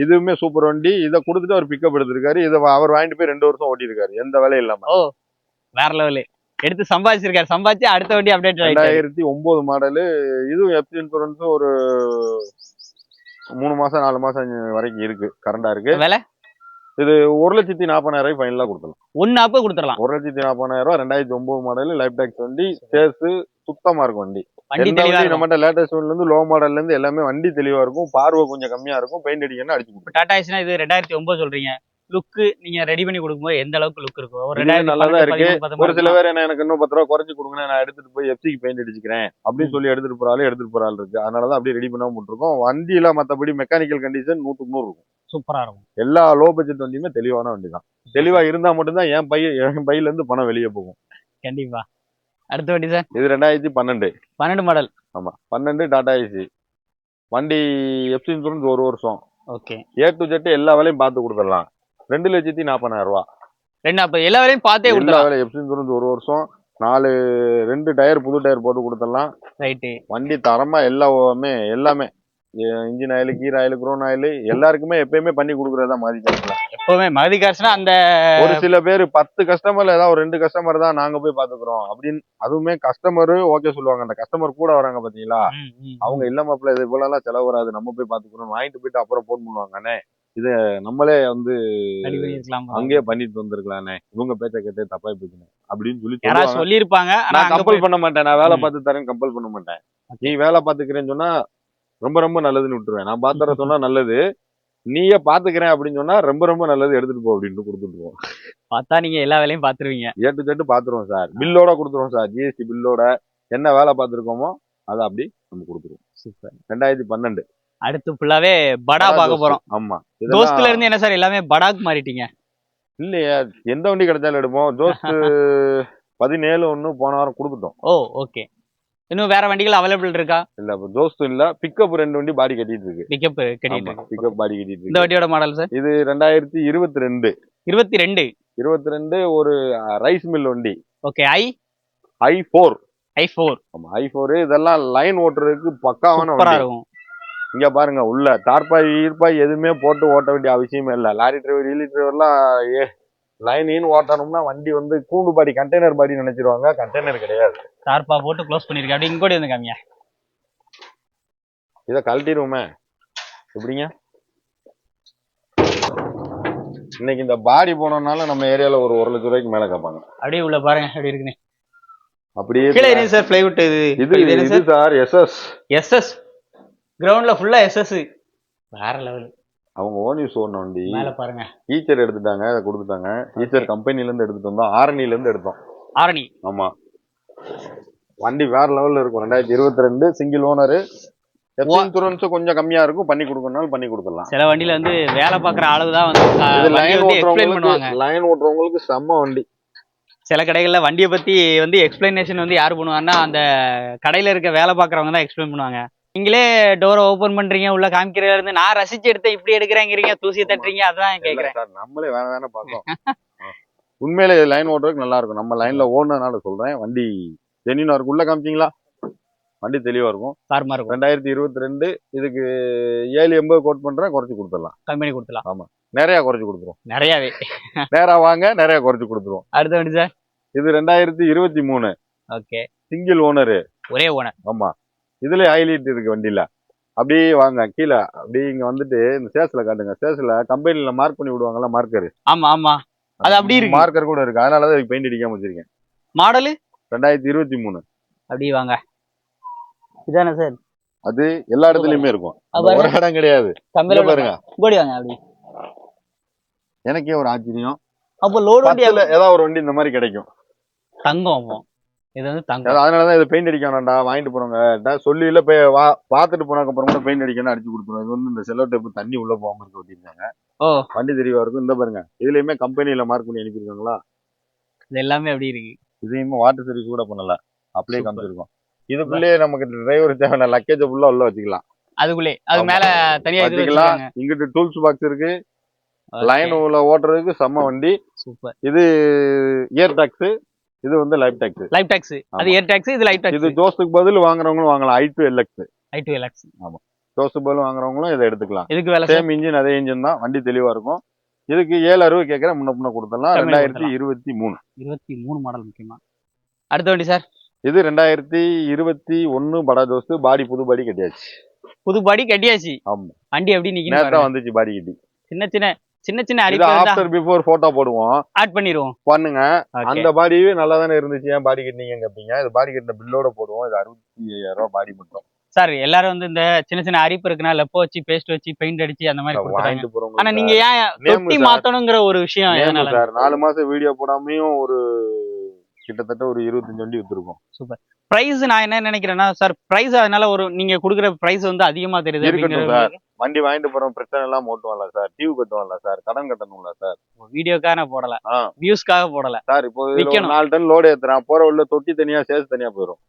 இதுவுமே சூப்பர் வண்டி. இதை கொடுத்துட்டு அவர் பிக்கப் எடுத்திருக்காரு. இதை அவர் வாங்கிட்டு போய் 2 வருஷம் ஓட்டி இருக்காரு, எந்த வேலையும் இல்லாம. ஓ, வேற லெவலு எடுத்து சம்பாதிச்சிருக்காரு. சம்பாதிச்சு அடுத்த வண்டி அப்டேட் 2009 மாடலு. இதுவும் எஃப்சி இன்சூரன்ஸ் ஒரு 3 மாசம் 4 மாசம் வரைக்கும் இருக்கு, கரண்டா இருக்கு. வேலை இது 1,40,000 ஃபைனலா கொடுத்துடலாம். 1,40,000. 2009 மாடல் லைஃப் டாக்ஸ் வண்டி. சேஸ் சுத்தமா இருக்கும் வண்டி. நம்மகிட்ட லேட்டஸ்ட் வண்டில இருந்து லோ மாடல்ல இருந்து எல்லாமே வண்டி தெளிவா இருக்கும். பார்வை கொஞ்சம் கம்மியா இருக்கும். பெயிண்ட் அடிக்கணும் அடிச்சு கொடுக்கும். டாடா ஏஸ்னா இது 2009 சொல்றீங்க. லுக்கு நீங்க ரெடி பண்ணி கொடுக்கும்போது எந்த அளவுக்கு லுக் இருக்கும்? ஒரு இதுவே நல்லாதான் இருக்கு. 2012 ஒரு சில பேர் என்ன எனக்கு இன்னும் 10 ரூபா குறைச்சு கொடுங்க, நான் எடுத்துட்டு போய் எஃப்சிக்கு பெயிண்ட் அடிச்சுக்கிறேன் அப்படின்னு சொல்லி எடுத்துட்டு போற ஆள் இருக்கு. அதனாலதான் அப்படியே ரெடி பண்ணாம போட்டுருக்கோம். வண்டியில மத்தபடி மெக்கானிக்கல் கண்டிஷன் 100க்கு 100 இருக்கும். சூப்பரா இருக்கும். எல்லா லோ பட்ஜெட் வண்டியுமே தெளிவான வண்டி தான். தெளிவா இருந்தா மட்டும்தான் என் பையில இருந்து பணம் வெளியே போகும். கண்டிப்பா. அடுத்த வண்டி சார். இது 2012 மாடல். ஆமா 12 டாடா ஏசி வண்டி. எஃப்சி இன்சூரன்ஸ் 1 வருஷம். ஓகே. A to Z எல்லா வேலையும் பார்த்து கொடுத்துடலாம். 2,40,000 ரூபா. அப்ப எல்லா வேலையும் பார்த்தே எல்லா கொடுத்துடலாம். வேலையும் எஃப்சி இன்சூரன்ஸ் 1 வருஷம். 2 டயர் புது டயர் போட்டு கொடுத்துடலாம். ரைட்டு. வண்டி தரமா எல்லாமே இன்ஜின் ஆயில், கீர் ஆயில், குரோன் ஆயில் எல்லாருக்குமே எப்பயுமே பண்ணி கொடுக்கறதா மாதிரி கேட்கலாம். எப்பவுமே மகதி காசுனா அந்த ஒரு சில பேர் 10 கஸ்டமர்ல ஏதாவது ஒரு 2 கஸ்டமர் தான் நாங்க போய் பாத்துக்கிறோம் அப்படின்னு, அதுவுமே கஸ்டமர் ஓகே சொல்லுவாங்க. அந்த கஸ்டமர் கூட வராங்க பாத்தீங்களா, அவங்க இல்லமாப்ல இது போல எல்லாம் செலவு வராது, நம்ம போய் பாத்துக்கிறோம், வாங்கிட்டு போயிட்டு அப்புறம் போன் பண்ணுவாங்கண்ணே, இத நம்மளே வந்து அங்கேயே பண்ணிட்டு வந்திருக்கலானே, இவங்க பேச்ச கேட்டு தப்பா போய்க்கணும் அப்படின்னு சொல்லி இருப்பாங்க. நான் கம்பல் பண்ண மாட்டேன், நான் வேலை பார்த்து தரேன் கம்பல் பண்ண மாட்டேன். நீ வேலை பாத்துக்கிறேன்னு சொன்னா ரொம்ப ரொம்ப நல்லதுன்னு விட்டுருவேன். நான் பாத்துற சொன்னா நல்லது, நீயே பாத்துக்கிறேன் அப்படின்னு சொன்னா ரொம்ப ரொம்ப நல்லது, எடுத்துட்டு போ அப்படின்னு கொடுத்துருவோம். பார்த்தா நீங்க எல்லா வேலையும் பாத்துருவீங்க. A to Z பாத்துருவோம் சார், பில்லோட கொடுத்துருவோம் சார். ஜிஎஸ்டி பில்லோட என்ன வேலை பார்த்துருக்கோமோ அதை அப்படி நம்ம கொடுத்துருவோம். சூப்பர். 2012. அடுத்து ஃபுல்லாவே படா பார்க்க போறோம். ஆமா. தோஸ்துல இருந்து என்ன சார் எல்லாமே படாக் மாறிட்டீங்க? இல்லையா, எந்த வண்டி கிடைச்சாலும் எடுப்போம். தோஸ்து 17 ஒண்ணு போன வாரம் கொடுத்துட்டோம். ஓ ஓகே. இன்னும் வேற வண்டிகள் அவைலபிள் இருக்கா? இல்ல தோஸ்து இல்ல, பிக்கப் 2 வண்டி பாடி கட்டிட்டு இருக்கு. பிக்கப் கட்டிட்டு இருக்கு. பிக்கப் பாடி கட்டிட்டு இருக்கு. இந்த வண்டியோட மாடல் சார்? இது 2022. 22 ஒரு ரைஸ் மில் வண்டி. ஓகே. i4. ஆமா i4. இதெல்லாம் லைன் ஓட்டுறதுக்கு பக்காவான சூப்பரா வண்டி. இருக்கும். இங்க பாருங்க, உள்ள தார்பாய் எதுவுமே போட்டு ஓட்ட வேண்டிய அவசியமே இல்ல. லாரி டிரைவர், ஈலி டிரைவர்லாம் லைன் ஓட்டணும்னா வண்டி வந்து கூண்டு பாடி, கண்டெய்னர் பாடி நினைச்சிருவாங்க. கண்டெய்னர் கிடையாது. தார்பா போட்டு க்ளோஸ் பண்ணிருக்கேன். அப்படி இங்கோடி வந்து காமிங்க. இத கழட்டிடுவோமே எப்படிங்க? இன்னைக்கு இந்த பாடி போனோம்னால நம்ம ஏரியால ஒரு 1 லட்சம் ரூபாய்க்கு மேல கேட்பாங்க. அப்படியே உள்ள பாருங்க எப்படி இருக்குன்னு. அப்படியே கீழே என்ன சார் பிளைவுட்? இது சார் எஸ்எஸ். கிரவுண்ட்ல ஃபுல்லா எஸ்எஸ். வேற லெவல். அவங்க ஓன் யூஸ் ஓன் வண்டி. மேல பாருங்க. ஈச்சர் எடுத்துட்டாங்க, அதை கொடுத்துட்டாங்க. ஈச்சர் கம்பெனில இருந்து எடுத்துட்டு வந்தோம், ஆரணில இருந்து எடுத்தோம். ஆரணி. ஆமா. வண்டி வேற லெவல்ல இருக்கும். 2022 சிங்கிள் ஓனர். இன்சூரன்ஸ் கொஞ்சம் கம்மியா இருக்கும், பண்ணி கொடுக்கறனால பண்ணி கொடுத்துடலாம். சில வண்டியில வந்து வேலை பார்க்குற ஆளு தான் வந்து லைன் ஓட்டுறவங்களுக்கு செம்ம வண்டி. சில கடைகள்ல வண்டியை பத்தி வந்து எக்ஸ்பிளனேஷன் வந்து யாரு பண்ணுவாங்கன்னா அந்த கடையில இருக்க வேலை பார்க்குறவங்க தான் எக்ஸ்பிளைன் பண்ணுவாங்க. நீங்களே டோரை ஓபன் பண்றீங்க, உள்ள காமிக்கிறதுல இருந்து நான் ரசிச்சு எடுத்து இப்படி எடுக்கிறேங்கிறீங்க, தூசியை தட்டுறீங்க. அதான் கேட்கிறேன் சார். நம்மளே வேணாம் பார்த்தோம். உண்மையிலே லைன் ஓட்டுறதுக்கு நல்லா இருக்கும். நம்ம லைன்ல ஓடுனதுனால சொல்றேன். வண்டி ஜென்யூனா இருக்கும். உள்ள காமிச்சிங்களா, வண்டி தெளிவா இருக்கும். 2022. இதுக்கு 780 கோட் பண்றேன், குறைச்சு கொடுத்துடலாம். கம்பெனி கொடுத்துடலாம். ஆமா, நிறைய குறைச்சு கொடுத்துருவோம். நிறையவே நேரா வாங்க, நிறைய குறைச்சு கொடுத்துருவோம். அடுத்த வண்டி சார். இது 2023. ஓகே. Single owner. ஒரே ஓனர். ஆமா. இதுல ஹைலைட் இருக்கு வண்டியில. அப்படியே வாங்க கீழே, அப்படியே இங்க வந்துட்டு இந்த சேஸ்ல காட்டுங்க. சேஸ்ல கம்பெனில மார்க் பண்ணி விடுவாங்கல்ல, மார்க்கர். ஆமா. அது அப்படி இருக்கு. மார்க்கர் கூட இருக்கு. அதனாலதான் இதுக்கு பெயிண்ட் அடிக்காம வச்சிருக்கேன். மாடல் 2023. அப்படியே வாங்க. இதானே சார்? அது எல்லா இடத்துலயுமே இருக்கும், ஒரு இடம் கிடையாது. பாருங்க வாங்க. அப்படி எனக்கே ஒரு ஆச்சரியம். அப்ப லோடு வண்டி ஏதாவது ஒரு வண்டி இந்த மாதிரி கிடைக்கும். தங்கம். இது வந்து தங்கம். அதனாலதான் இதை பெயிண்ட் அடிக்கணும்டா, வாங்கிட்டு போறவங்க சொல்லி இல்ல போய் பாத்துட்டு போனதுக்கு அப்புறம் கூட பெயிண்ட் அடிக்கணும், அடிச்சு கொடுத்துருவோம். இது வந்து இந்த செல்லோ டேப் தண்ணி உள்ள போகாம இருக்க வச்சிருக்காங்க. வண்டி தெளிவா இருக்கும். இந்த பாருங்க, இதுலயுமே கம்பெனில மார்க் பண்ணி அனுப்பியிருக்காங்களா, இது எல்லாமே அப்படி இருக்கு. இதையுமே வாட்டர் சர்வீஸ் கூட பண்ணல, அப்படியே காமிச்சிருக்கோம். இதுக்குள்ளேயே நமக்கு டிரைவர் தேவையான லக்கேஜ் ஃபுல்லா உள்ள வச்சுக்கலாம். அதுக்குள்ளே அது மேல தனியா வச்சுக்கலாம். இங்கிட்டு டூல்ஸ் பாக்ஸ் இருக்கு. லைன் உள்ள ஓட்டுறதுக்கு செம்ம வண்டி. சூப்பர். இது இயர் டாக்ஸ், இது வந்து லைஃப் டாக்ஸ். அது ஏர் டாக்ஸ், இது லைஃப் டாக்ஸ். இது ஜோஸ்துக்கு பதில் வாங்குறவங்களும் வாங்கலாம். i2LX. ஆமா. ஜோஸ்துக்கு பதில் வாங்குறவங்களும் இதை எடுத்துக்கலாம். இதுக்கு வேலை சேம் இன்ஜின், அதே இன்ஜின் தான். வண்டி தெளிவா இருக்கும். இதுக்கு 760 கேட்கறேன், முன்ன கொடுத்தலாம். 2023 மாடல். முக்கியமா அடுத்த வண்டி சார். இது 2021 படா ஜோஸ்து. பாடி புது பாடி கட்டியாச்சு. புது பாடி கட்டியாச்சு. ஆமா. வண்டி எப்படி நிக்குது? நேரா வந்துச்சு பாடி கட்டி. சின்ன அரிப்பு ஆஃப்டர் பிஃபோர் போட்டோ போடுவோம், ஆட் பண்ணிடுவோம். பண்ணுங்க. அந்த பாடியே நல்லா தானே இருந்துச்சு, ஏன் பாடி கட்டினீங்க கேப்பீங்க. இது பாடி கட்டின பில்லோட போடுவோம். இது 65,000 ரூபாய் பாடி மட்டும். சார் எல்லாரும் வந்து இந்த சின்ன சின்ன அரிப்பு இருக்குன்னா லெப்போ வச்சு பேஸ்ட் வச்சு பெயிண்ட் அடிச்சு அந்த மாதிரி கொடுக்குறாங்க. வாங்கிட்டு போறோம். ஆனா நீங்க ஏன் தொட்டி sir. மாத்தணுங்கிற ஒரு விஷயம் எதனால? சார் 4 மாசம் வீடியோ போடாமையும் கிட்டத்தட்ட ஒரு 25 வண்டி வித்துருக்கோம். சூப்பர். பிரைஸ் நான் என்ன நினைக்கிறேன்னா சார், பிரைஸ் அதனால நீங்க கொடுக்குற பிரைஸ் வந்து அதிகமா தெரியுது இருக்கட்டும் சார். வண்டி வாங்கிட்டு போறோம், பிரச்சனை எல்லாம் ஓட்டுவான்ல சார், டியூ கட்டுவான்ல சார், கடன் கட்டணும்ல சார். வீடியோக்காக போடல, வியூஸ்க்காக போடல சார். இப்போ 4 டன் லோடு ஏத்துறான், போற உள்ள தொட்டி தனியா சேஸ் தனியா போயிடும்.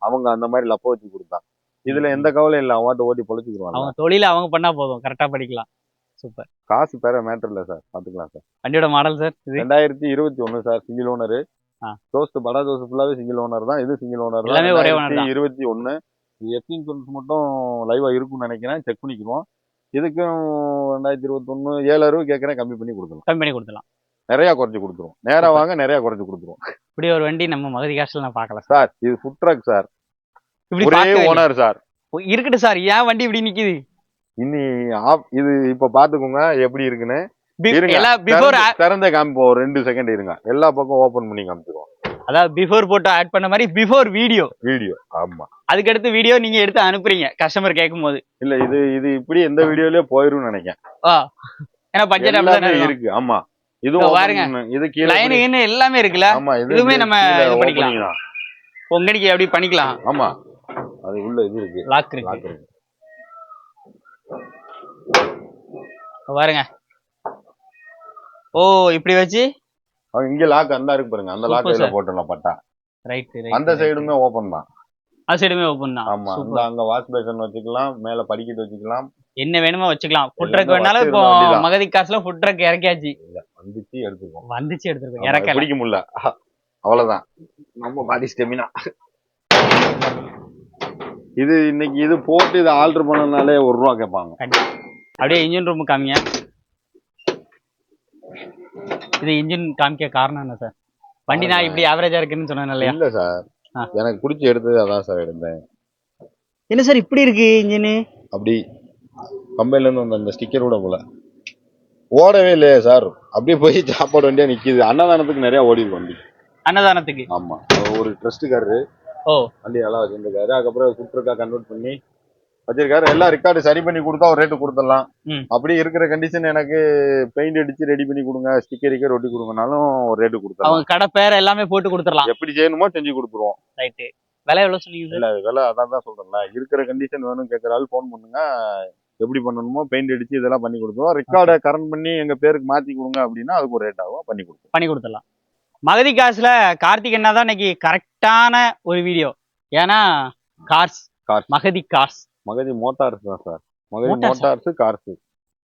அவங்க அந்த மாதிரி லப்ப வச்சு கொடுத்தா இதுல எந்த கவலையும் இல்ல, அவன் ஓட்டி பொழைச்சிக்குவாங்க. அவங்க தொழில அவங்க பண்ணா போதும், கரெக்டா படிக்கலாம். சூப்பர். காசு பேர மேட்டர் இல்ல சார், பாத்துக்கலாம் சார். வண்டியோட model sir 2021 sir, single owner. தோஸ்து படா தோஸ்து ஃபுல்லாவே சிங்கிள் ஓனர் தான். இது சிங்கிள் ஓனர் தான். எல்லாமே ஒரே ஓனர் தான். 2021. எஃப்சி இன்சூரன்ஸ் மட்டும் லைவா இருக்கும்னு நினைக்கிறேன், செக் பண்ணிக்குவோம். இதுக்கும் 2021 7,000 கேட்கறேன், கம்மி பண்ணி கொடுத்துடலாம். நிறைய குறைச்சு கொடுத்துருவோம். நேரா வாங்க, நிறைய குறைச்சு கொடுத்துருவோம். இப்படி ஒரு வண்டி நம்ம மகதி காசுல நான் பார்க்கல சார். இது ஃபுட் ட்ரக் சார், ஒரே ஓனர் சார். இருக்கட்டும் சார், ஏன் வண்டி இப்படி நிக்குது? இது இப்ப பாத்துக்கோங்க எப்படி இருக்குன்னு. திறந்த காமிப்போம், 2 செகண்ட் இருங்க, எல்லா பக்கம் ஓபன் பண்ணி காமிச்சிருவோம். அதாவது பிஃபோர் போட்டோ ஆட் பண்ண மாதிரி பிஃபோர் வீடியோ. ஆமா. அதுக்கு அடுத்து வீடியோ நீங்க எடுத்து அனுப்புறீங்க கஸ்டமர் கேட்கும் போது. இல்ல இது இப்படி எந்த வீடியோலயே போயிரும் நினைக்கிறேன். ஏன்னா பட்ஜெட் அப்படிதான் இருக்கு. ஆமா. இது பாருங்க, இது கீழ லைன் என்ன எல்லாமே இருக்குல்ல. இதுவுமே நம்ம இது பண்ணிக்கலாம், பொங்கடிக்கு அப்படி பண்ணிக்கலாம். ஆமா. அது உள்ள இது இருக்கு, லாக் இருக்கு. பாருங்க. ஓ, இப்படி வச்சு இங்க லாக் அந்த இருக்கு பாருங்க, அந்த லாக்ல போட்டுடலாம் பட்டா. ரைட். அந்த சைடுமே ஓபன் தான். அந்த சைடுமே ஓபன் தான். ஆமா. அங்க வாஷ் பேஷன் வச்சுக்கலாம், மேல படிக்கட்டு வச்சுக்கலாம், என்ன வேணுமோ வச்சுக்கலாம். ஃபுட் ட்ரக் வேணாலும் இப்போ மகதி காசுல ஃபுட் ட்ரக் இறக்கியாச்சு. வந்துச்சு எடுத்துக்கோம். இறக்க பிடிக்க முடியல, அவ்வளவுதான். நம்ம பாடி ஸ்டெமினா. இது இன்னைக்கு இது போட்டு இதை ஆல்டர் பண்ணனாலே ₹1 கேட்பாங்க. அப்படியே இன்ஜின் ரூம் காமிங்க. இது இன்ஜின் காமிக்க காரணம் என்ன சார்? வண்டி நான் இப்படி ஆவரேஜா இருக்குன்னு சொன்னேன் இல்லையா? இல்ல சார், எனக்கு பிடிச்சி எடுத்தது அதான் சார் எடுத்தேன். என்ன சார் இப்படி இருக்கு இன்ஜின்? அப்படி கம்பெனில இருந்து வந்த அந்த ஸ்டிக்கரோட போல ஓடவே இல்லையா சார், அப்படியே போய் சாப்பாடு வண்டியா நிக்குது. அன்னதானத்துக்கு நிறைய ஓடி இருக்கு வண்டி. அன்னதானத்துக்கு? ஆமா. ஒரு ட்ரஸ்ட்காரரு வண்டி நல்லா வச்சிருக்காரு. அதுக்கப்புறம் குட்ருக்கா கன்வெர்ட் பண்ணி வச்சிருக்காரு. எல்லாம் ரெக்கார்டு சரி பண்ணி கொடுத்தா ஒரு ரேட்டு கொடுத்துடலாம். அப்படி இருக்கிற கண்டிஷன் எனக்கு பெயிண்ட் அடிச்சு ரெடி பண்ணி கொடுங்க, ஸ்டிக்கர் ஒட்டி கொடுங்கனாலும் ஒரு ரேட்டு கொடுத்துடலாம். அவங்க கடை பேர் எல்லாமே போட்டு கொடுத்துடலாம். எப்படி செய்யணுமோ செஞ்சு கொடுத்துருவோம். ரைட்டு. விலை எவ்வளவு சொன்னீங்க? இல்ல விலை அதான் தான் சொல்றேன்ல, இருக்கிற கண்டிஷன் வேணும் கேட்கற ஆள் போன் பண்ணுங்க, எப்படி பண்ணணுமோ பெயிண்ட் அடிச்சு இதெல்லாம் பண்ணி கொடுத்துருவோம். ரெக்கார்டை கரண்ட் பண்ணி எங்க பேருக்கு மாத்தி கொடுங்க அப்படின்னா அதுக்கு ஒரு ரேட் ஆகும், பண்ணி கொடுத்துடலாம். மகதி காசுல கார்த்திக் என்ன தான் இன்னைக்கு கரெக்டான ஒரு வீடியோ. ஏன்னா மகதி கார்ஸ், மகதி மோட்டார்ஸ் தான் சார். மகதி மோட்டார்ஸ், கார்ஸ்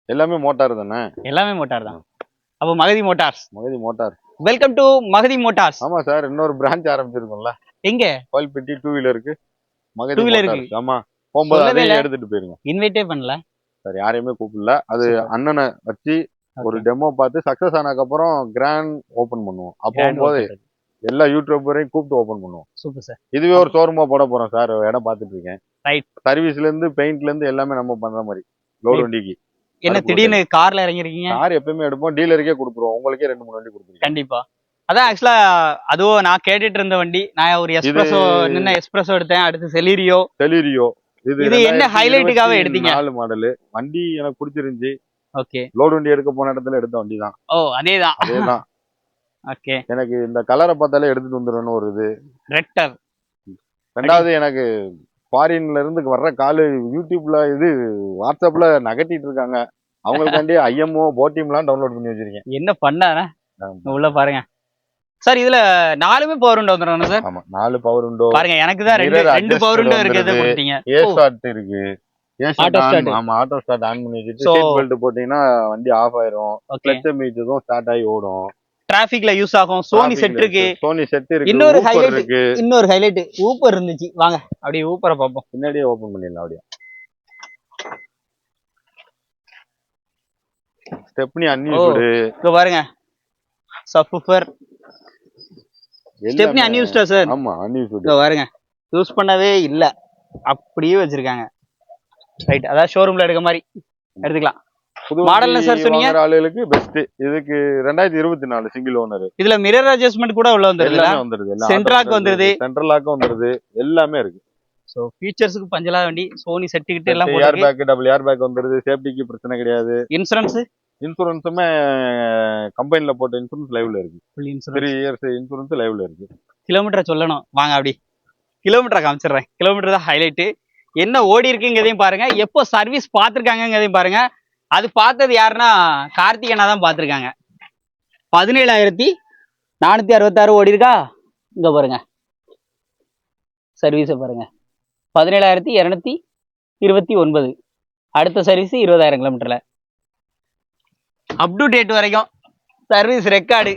எல்லாமே மோட்டார் தானே? எல்லாமே மோட்டார் தான். அப்போ Magathi Motors. Welcome to Magathi Motors. ஆமா சார், இன்னொரு பிரான்ச் ஆரம்பிச்சிருக்கோம்ல. எங்க? கோயில்பட்டி 2 வீலருக்கு மகதி 2 வீலருக்கு. ஆமா, போகும்போது அதையும் எடுத்துட்டு போயிருங்க. இன்வைட்டே பண்ணல சார், யாரையுமே கூப்பிடல. அது அண்ணனை வச்சு ஒரு டெமோ பார்த்து சக்சஸ் ஆனதுக்கு அப்புறம் கிராண்ட் ஓபன் பண்ணுவோம். அப்போ போது எல்லா யூடியூபரையும் கூப்பிட்டு ஓபன் பண்ணுவோம். Super sir. இதுவே ஒரு ஷோரூமா போட போறோம் சார், இடம் பார்த்துட்டு இருக்கேன். ரைட். சர்வீஸ்ல இருந்து பெயிண்ட்ல இருந்து எல்லாமே நம்ம பண்ற மாதிரி. லோடு வண்டிக்கு என்ன திடீர்னு கார்ல இறங்கிருக்கீங்க? கார் எப்பயுமே எடுப்போம், டீலருக்கே கொடுத்துருவோம். உங்களுக்கே 2-3 வண்டி கொடுத்துருவோம். கண்டிப்பா. அதான் ஆக்சுவலா அதுவும் நான் கேட்டுட்டு இருந்த வண்டி. நான் ஒரு எஸ்பிரஸோ எடுத்தேன். அடுத்து செலீரியோ. இது என்ன ஹைலைட்டுக்காக எடுத்தீங்க? 4 மாடல் வண்டி எனக்கு பிடிச்சிருந்துச்சு. ஓகே. லோடு வண்டி எடுக்க போன இடத்துல எடுத்த வண்டி தான். ஓ, அதேதான். ஓகே. எனக்கு இந்த கலரை பார்த்தாலே எடுத்துட்டு வந்துடணும் ஒரு இது. ரெக்டர். ரெண்டாவது எனக்கு ஃபாரின்ல இருந்து வர்ற காலு யூடியூப்ல இது வாட்ஸ்அப்ல நகட்டிட்டு இருக்காங்க. அவங்களுக்காண்டி ஐஎம்ஓ போட்டிம்லாம் டவுன்லோட் பண்ணி வச்சிருக்கேன். என்ன பண்ணானே உள்ள பாருங்க சார். இதுல 4மே பவர் விண்டோ வந்துரும் சார். ஆமா, 4 பவர் விண்டோ பாருங்க. எனக்கு தான் 2 பவர் விண்டோ இருக்குது. கொடுத்தீங்க. ஏ ஸ்டார்ட் இருக்கு. ஆமா, ஆட்டோ ஸ்டார்ட் ஆன் பண்ணி வச்சிட்டு சீட் பெல்ட் போட்டீங்கன்னா வண்டி ஆஃப் ஆயிரும். கிளட்ச் மீட்டரும் ஸ்டார்ட் ஆகி ஓடும். டிராபிக்ல யூஸ் ஆகும். சோனி செட் இருக்கு. இன்னொரு ஹைலைட் ஊப்பர் இருந்துச்சு. வாங்க அப்படியே ஊப்பரை பாப்போம். பின்னாடியே ஓபன் பண்ணிடலாம். அப்படியே ஸ்டெப்னி அன்யூஸ்டு. இங்க பாருங்க, சப்வூஃபர் ஸ்டெப்னி அன்யூஸ்டா சார்? ஆமா, அன்யூஸ்டு. இங்க பாருங்க, யூஸ் பண்ணவே இல்ல, அப்படியே வச்சிருக்காங்க. ரைட். அதாவது ஷோரூம்ல எடுக்க மாதிரி எடுத்துக்கலாம். மாடல்ல சார் சொன்னீங்க ஆளுகளுக்கு பெஸ்ட். இதுக்கு 2024 சிங்கிள் ஓனர். இதுல மிரர் அட்ஜஸ்ட்மென்ட் கூட உள்ள வந்துருது. எல்லாமே வந்துருது. சென்ட்ரல் லாக் வந்துருது, எல்லாமே இருக்கு. ஸோ ஃபீச்சர்ஸுக்கு பஞ்சலா வண்டி, சோனி செட்டுக்கிட்டு எல்லாம் ஏர் போட்டு. பேக் டபுள் ஏர் பேக் வந்துருது, சேஃப்டிக்கு பிரச்சனை கிடையாது. இன்சூரன்ஸ் இன்சூரன்ஸுமே கம்பெனில போட்ட இன்சூரன்ஸ் லைவ்ல இருக்கு. Full 3 insurance. இயர்ஸ் இன்சூரன்ஸ் லைவ்ல இருக்கு. கிலோமீட்டரை சொல்லணும் வாங்க, அப்படி கிலோமீட்டரை காமிச்சிடுறேன். கிலோமீட்டர் தான் ஹைலைட்டு. என்ன ஓடி இருக்குங்கிறதையும் பாருங்க, எப்போ சர்வீஸ் பார்த்துருக்காங்கிறதையும் பாருங்க. அது பார்த்தது யாருன்னா கார்த்திகனா தான் பார்த்துருக்காங்க. 17,466 ஓடி இருக்கா. இங்க பாருங்க சர்வீஸை பாருங்க, 17,229. அடுத்த சர்வீஸ் 20,000 கிலோமீட்டர்ல. அப் டு டேட் வரைக்கும் சர்வீஸ் ரெக்கார்டு.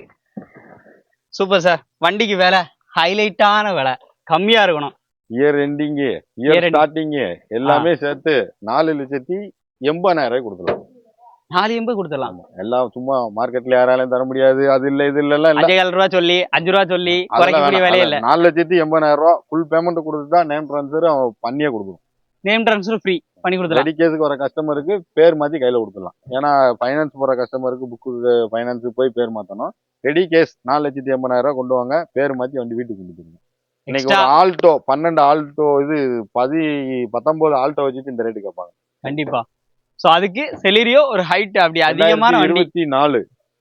Super sir. வண்டிக்கு விலை ஹைலைட்டான விலை, கம்மியா இருக்கணும். இயர் எண்டிங்கு, இயர் ஸ்டார்டிங்கு எல்லாமே சேர்த்து 4,80,000 கொடுத்துடலாம். 4,80,000 கொடுத்துடலாம். எல்லாம் சும்மா மார்க்கெட்ல யாராலையும் தர முடியாது. அது இல்ல இது இல்ல 5,000 ரூபா சொல்லி 5 ரூபா சொல்லி குறைக்கக்கூடிய வேலையே இல்ல. 4,80,000 ஃபுல் பேமெண்ட் கொடுத்துட்டா நேம் ட்ரான்ஸ்ஃபர் பண்ணியே கொடுக்கணும். நேம் ட்ரான்ஸ்ஃபர் ஃப்ரீ பண்ணி கொடுத்துடலாம். ரெடி கேஸுக்கு வர கஸ்டமருக்கு பேர் மாத்தி கையில கொடுத்துடலாம். ஏன்னா ஃபைனான்ஸ் போற கஸ்டமருக்கு புக்கு ஃபைனான்ஸ் போய் பேர் மாத்தணும். ரெடி கேஸ் 4,80,000 கொண்டு வாங்க, பேர் மாத்தி வண்டி வீட்டுக்கு கொண்டு போயிருங்க. இன்னைக்கு ஒரு ஆல்டோ 12 ஆல்டோ இது 19 ஆல்டோ வச்சுட்டு இந்த ரேட்டு கேட்பாங்க கண்டிப்பா. சோ அதுக்கு செலிரியோ ஒரு ஹைட் அப்படி அதிகமான வண்டி.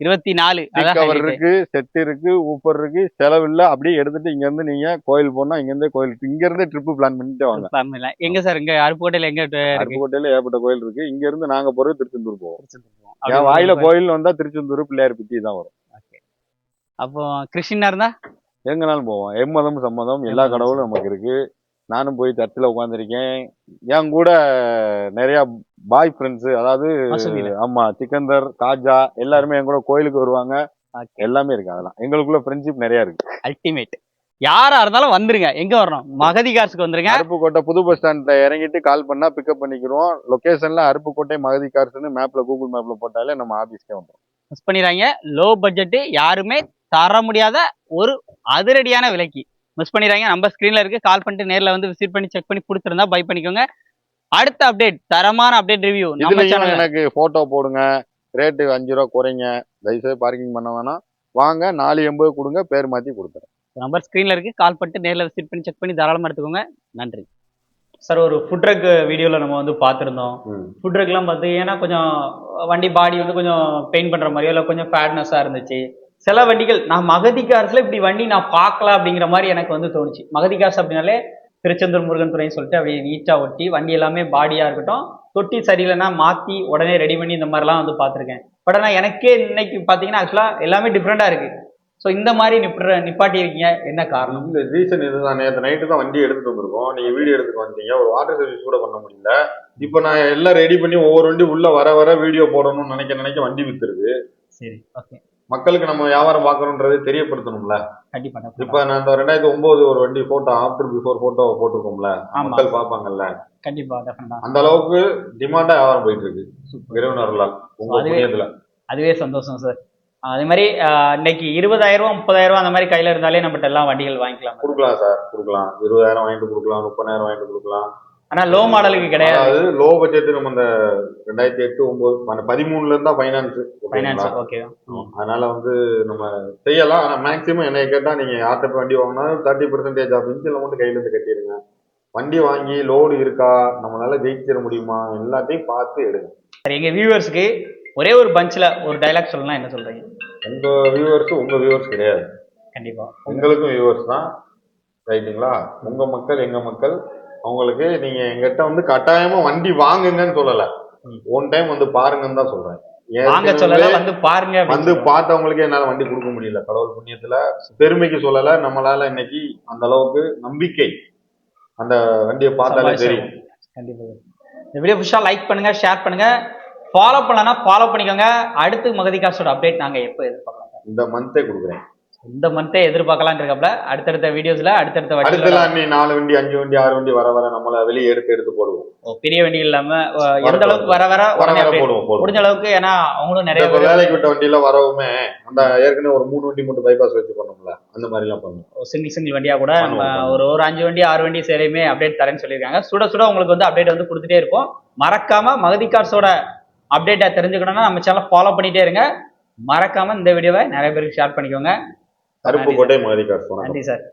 24 கவர் இருக்கு, செட் இருக்கு, ஊப்பர் இருக்கு, செலவு இல்ல. அப்படியே எடுத்துட்டு இங்க இருந்து நீங்க கோயில் போனா இங்க இருந்து கோயிலுக்கு இங்க இருந்து ட்ரிப் பிளான் பண்ணிட்டு வாங்க. எங்க சார் இங்க அருப்புக்கோட்டையில எங்க? அருப்புக்கோட்டையில ஏகப்பட்ட கோயில் இருக்கு. இங்க இருந்து நாங்க போறது திருச்செந்தூர் போவோம். என் வாயில கோயில் வந்தா திருச்செந்தூர் பிள்ளையார் பிட்டி தான் வரும். அப்போ கிறிஸ்டினா இருந்தா எங்கனாலும் போவோம். எம்மதம் சம்மதம் எல்லா கடவுளும் நமக்கு இருக்கு. நானும் போய் சர்ச்சில் உட்காந்துருக்கேன். என் கூட நிறைய பாய் ஃப்ரெண்ட்ஸ், அதாவது ஆமா சிக்கந்தர், காஜா எல்லாருமே என் கூட கோயிலுக்கு வருவாங்க. எல்லாமே இருக்கு. அதெல்லாம் எங்களுக்குள்ள ஃப்ரெண்ட்ஷிப் நிறைய இருக்கு. அல்டிமேட். யாரா இருந்தாலும் வந்துருங்க. எங்க வரணும்? மகதி கார்ஸ்க்கு வந்துருங்க. அருப்புக்கோட்டை புது பஸ் ஸ்டாண்ட்ல இறங்கிட்டு கால் பண்ணா பிக்கப் பண்ணிக்கிறோம். லொகேஷன்ல அருப்புக்கோட்டை மகதி கார்ஸ்னு மேப்ல கூகுள் மேப்ல போட்டாலே நம்ம ஆபீஸ்க்கே வந்துடும். மிஸ் பண்ணிடுறாங்க. லோ பட்ஜெட் யாருமே தர முடியாத ஒரு அதிரடியான விலைக்கு மிஸ் பண்ணிடுறாங்க. நம்ம ஸ்கிரீன்ல இருக்கு, கால் பண்ணிட்டு நேர்ல வந்து விசிட் பண்ணி செக் பண்ணி பிடிச்சிருந்தா பை பண்ணிக்கோங்க. அடுத்த அப்டேட், தரமான அப்டேட் ரிவ்யூ நம்ம சேனல்ல. எனக்கு போட்டோ போடுங்க, ரேட்டு 5 ரூபா குறைங்க, தயவுசெய்து பார்க்கிங் பண்ண வேணாம், வாங்க 4,80 கொடுங்க, பேர் மாத்தி கொடுத்துறேன். நம்பர் ஸ்கிரீன்ல இருக்கு, கால் பண்ணிட்டு நேர்ல விசிட் பண்ணி செக் பண்ணி தாராளமா எடுத்துக்கோங்க. நன்றி சார். ஒரு ஃபுட் ட்ரக் வீடியோவில் நம்ம வந்து பார்த்துருந்தோம். ஃபுட் ட்ரக்லாம் பார்த்தீங்கன்னா கொஞ்சம் வண்டி பாடி வந்து கொஞ்சம் பெயிண்ட் பண்ணுற மாதிரியோ இல்லை கொஞ்சம் ஃபேட்னஸாக இருந்துச்சு. சில வண்டிகள் நான் மகதி கார்ஸில் இப்படி வண்டி நான் பார்க்கல அப்படிங்கிற மாதிரி எனக்கு வந்து தோணுச்சு. மகதி கார்ஸ் அப்படின்னாலே திருச்செந்தூர் முருகன் துறைன்னு சொல்லிட்டு அப்படியே நீட்டாக ஒட்டி வண்டி எல்லாமே பாடியாக இருக்கட்டும், தொட்டி சரியில்லைன்னா மாற்றி உடனே ரெடி பண்ணி இந்த மாதிரிலாம் வந்து பார்த்துருக்கேன். பட் ஆனால் எனக்கே இன்னைக்கு பார்த்தீங்கன்னா ஆக்சுவலாக எல்லாமே டிஃப்ரெண்ட்டாக இருக்குது. ஸோ இந்த மாதிரி நிப்பாட்டி இருக்கீங்க, என்ன காரணம்? இந்த ரீசன் இதுதான். நேற்று நைட்டு தான் வண்டி எடுத்துட்டு வந்திருக்கோம். நீங்க வீடியோ எடுத்துட்டு வந்தீங்க, ஒரு வாட்டர் சர்வீஸ் கூட பண்ண முடியல. இப்போ நான் எல்லாம் ரெடி பண்ணி ஒவ்வொரு வண்டி உள்ள வர வீடியோ போடணும்னு நினைக்க வண்டி வித்துருது. சரி, ஓகே. மக்களுக்கு நம்ம வியாபாரம் பார்க்கணுன்றதை தெரியப்படுத்தணும்ல. கண்டிப்பா. இப்ப நான் இந்த 2009 ஒரு வண்டி போட்டோ ஆஃப்டர் பிஃபோர் போட்டோ போட்டிருக்கோம்ல, மக்கள் பார்ப்பாங்கல்ல. கண்டிப்பா, அந்த அளவுக்கு டிமாண்டா வியாபாரம் போயிட்டு இருக்கு. இறைவனர்களால் உங்க புண்ணியத்துல அதுவே சந்தோஷம் சார். அதே மாதிரி இன்னைக்கு 20,000 30,000 அந்த மாதிரி கையில இருந்தாலே நம்மகிட்ட எல்லாம் வண்டிகள் வாங்கிக்கலாம். கொடுக்கலாம் சார், கொடுக்கலாம். 20,000 வாங்கிட்டு கொடுக்கலாம், 30,000 வாங்கிட்டு கொடுக்கலாம். ஆனா லோ மாடலுக்கு கிடையாது. அதாவது லோ பட்ஜெட் நம்ம இந்த 2008 9 13ல இருந்தா ஃபைனான்ஸ். ஓகே. அதனால வந்து நம்ம செய்யலாம். ஆனா மேக்சிமம் என்னை கேட்டா நீங்க யார்கிட்ட வண்டி வாங்கினா 30% ஆஃப் இன்சியல் அமௌண்ட் கையில இருந்து கட்டிடுங்க. வண்டி வாங்கி லோடு இருக்கா, நம்மளால ஜெயிச்சிட முடியுமா, எல்லாத்தையும் பார்த்து எடுங்க. எங்க வியூவர்ஸ்க்கு ஒரே ஒரு பஞ்ச்ல ஒரு டைலாக் சொல்லலாம், என்ன சொல்றீங்க? உங்க வியூவர்ஸ் கிடையாது, கண்டிப்பா எங்களுக்கும் வியூவர்ஸ் தான். ரைட்டுங்களா? உங்க மக்கள் எங்க மக்கள். அவங்களுக்கு நீங்க எங்கிட்ட வந்து கட்டாயமா வண்டி வாங்குங்கன்னு சொல்லல, ஒன் டைம் வந்து பாருங்கன்னு தான் சொல்றேன். வந்து பாருங்க. வந்து பார்த்தவங்களுக்கு என்னால வண்டி கொடுக்க முடியல, கடவுள் புண்ணியத்துல. பெருமைக்கு சொல்லல, நம்மளால இன்னைக்கு அந்த அளவுக்கு நம்பிக்கை அந்த வண்டியை பார்த்தாலே தெரியும். கண்டிப்பா. இந்த வீடியோ புதுசா லைக் பண்ணுங்க, ஷேர் பண்ணுங்க, ஃபாலோ பண்ணலன்னா ஃபாலோ பண்ணிக்கோங்க. அடுத்து மகதி கார்ஸோட அப்டேட் நாங்க எப்போ எதிர்பார்க்கலாம்? இந்த மந்தே கொடுக்குறேன். இந்த மந்தே எதிர்பார்க்கலாம் இருக்கப்பல அடுத்தடுத்த வீடியோஸ்ல அடுத்தடுத்த 4 வண்டி 5 வண்டி 6 வண்டி வர நம்மள வெளியே எடுத்து போடுவோம். பெரிய வண்டி இல்லாம எந்த அளவுக்கு வர போடுவோம் முடிஞ்ச அளவுக்கு. ஏன்னா அவங்களும் நிறைய வேலைக்கு விட்ட வண்டியில வரவுமே அந்த ஏற்கனவே ஒரு 3 வண்டி மட்டும் பைபாஸ் வச்சு பண்ணோம்ல, அந்த மாதிரி எல்லாம் பண்ணுவோம். சிங்கிள் வண்டியா கூட ஒரு 5 வண்டி 6 வண்டி சேரையுமே அப்டேட் தரேன்னு சொல்லியிருக்காங்க. சுட உங்களுக்கு வந்து அப்டேட் வந்து கொடுத்துட்டே இருப்போம். மறக்காம மகதி கார்ஸோட அப்டேட்டை தெரிஞ்சுக்கணும்னா நம்ம சேனலை ஃபாலோ பண்ணிட்டே இருங்க. மறக்காம இந்த வீடியோவை நிறைய பேருக்கு ஷேர் பண்ணிக்கோங்க. அருப்புக்கோட்டை மகதி கார்ஸ். நன்றி சார்.